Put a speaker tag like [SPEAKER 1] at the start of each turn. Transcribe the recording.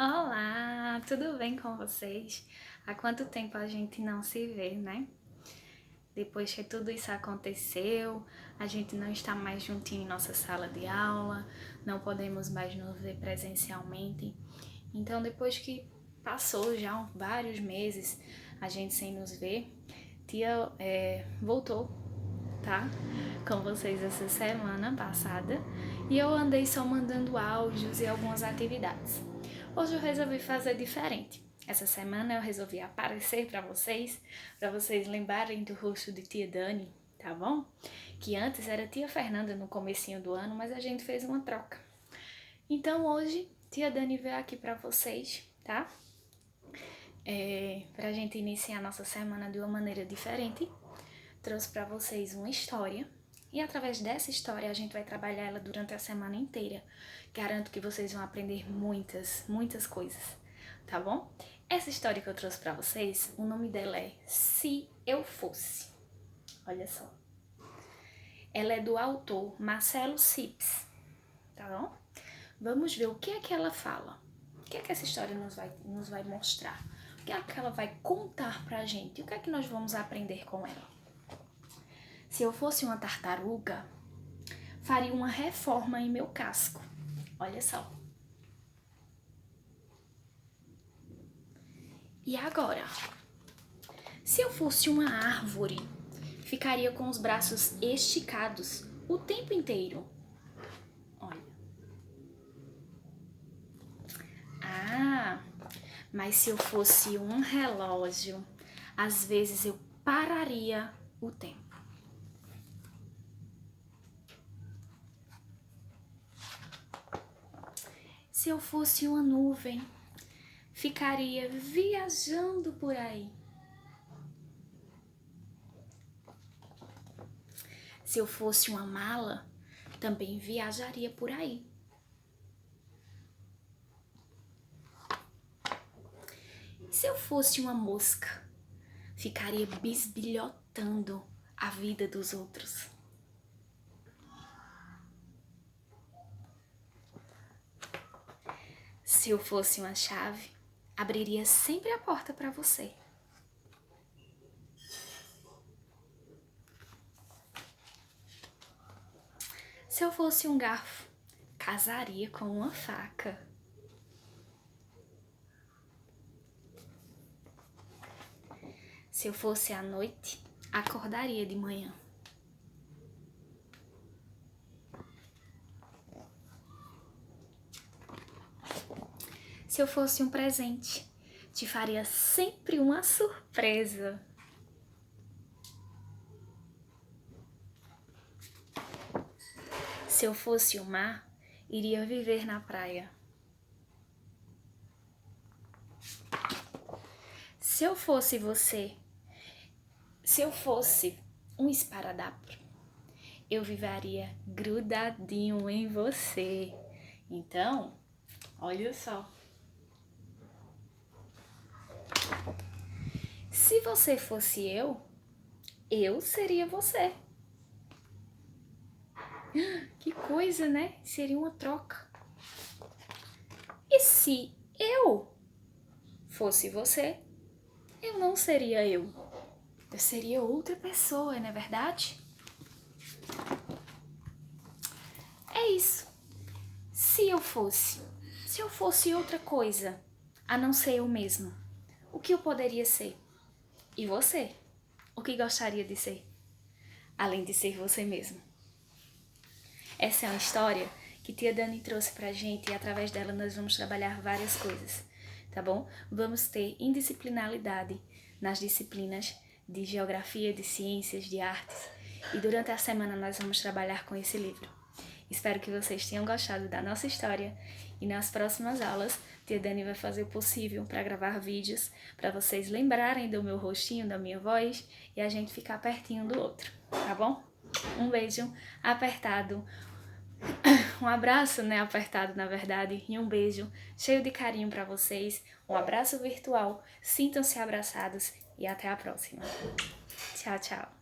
[SPEAKER 1] Olá, tudo bem com vocês? Há quanto tempo a gente não se vê, né? Depois que tudo isso aconteceu, a gente não está mais juntinho em nossa sala de aula, não podemos mais nos ver presencialmente. Então, depois que passou já vários meses a gente sem nos ver, tia voltou, tá? Com vocês essa semana passada e eu andei só mandando áudios e algumas atividades. Hoje eu resolvi fazer diferente. Essa semana eu resolvi aparecer para vocês lembrarem do rosto de tia Dani, tá bom? Que antes era tia Fernanda no comecinho do ano, mas a gente fez uma troca. Então hoje tia Dani veio aqui para vocês, tá? Pra gente iniciar a nossa semana de uma maneira diferente. Trouxe para vocês uma história e através dessa história a gente vai trabalhar ela durante a semana inteira. Garanto que vocês vão aprender muitas coisas, tá bom? Essa história que eu trouxe para vocês, o nome dela é Se Eu Fosse. Olha só. Ela é do autor Marcelo Sips, tá bom? Vamos ver o que é que ela fala. O que é que essa história nos vai mostrar? O que é que ela vai contar pra gente? O que é que nós vamos aprender com ela? Se eu fosse uma tartaruga, faria uma reforma em meu casco. Olha só. E agora? Se eu fosse uma árvore, ficaria com os braços esticados o tempo inteiro. Olha. Ah, mas se eu fosse um relógio, às vezes eu pararia o tempo. Se eu fosse uma nuvem, ficaria viajando por aí. Se eu fosse uma mala, também viajaria por aí. Se eu fosse uma mosca, ficaria bisbilhotando a vida dos outros. Se eu fosse uma chave, abriria sempre a porta para você. Se eu fosse um garfo, casaria com uma faca. Se eu fosse à noite, acordaria de manhã. Se eu fosse um presente, te faria sempre uma surpresa. Se eu fosse o mar, iria viver na praia. Se eu fosse você, se eu fosse um esparadrapo, eu viveria grudadinho em você. Então, olha só. Se você fosse eu seria você. Que coisa, né? Seria uma troca. E se eu fosse você, eu não seria eu. Eu seria outra pessoa, não é verdade? É isso. Se eu fosse outra coisa, a não ser eu mesmo, o que eu poderia ser? E você? O que gostaria de ser? Além de ser você mesmo. Essa é uma história que tia Dani trouxe pra gente e através dela nós vamos trabalhar várias coisas, tá bom? Vamos ter indisciplinaridade nas disciplinas de geografia, de ciências, de artes e durante a semana nós vamos trabalhar com esse livro. Espero que vocês tenham gostado da nossa história e nas próximas aulas tia Dani vai fazer o possível para gravar vídeos para vocês lembrarem do meu rostinho, da minha voz e a gente ficar pertinho do outro, tá bom? Um beijo apertado, um abraço, né, apertado na verdade, e um beijo cheio de carinho para vocês, um abraço virtual, sintam-se abraçados e até a próxima. Tchau, tchau.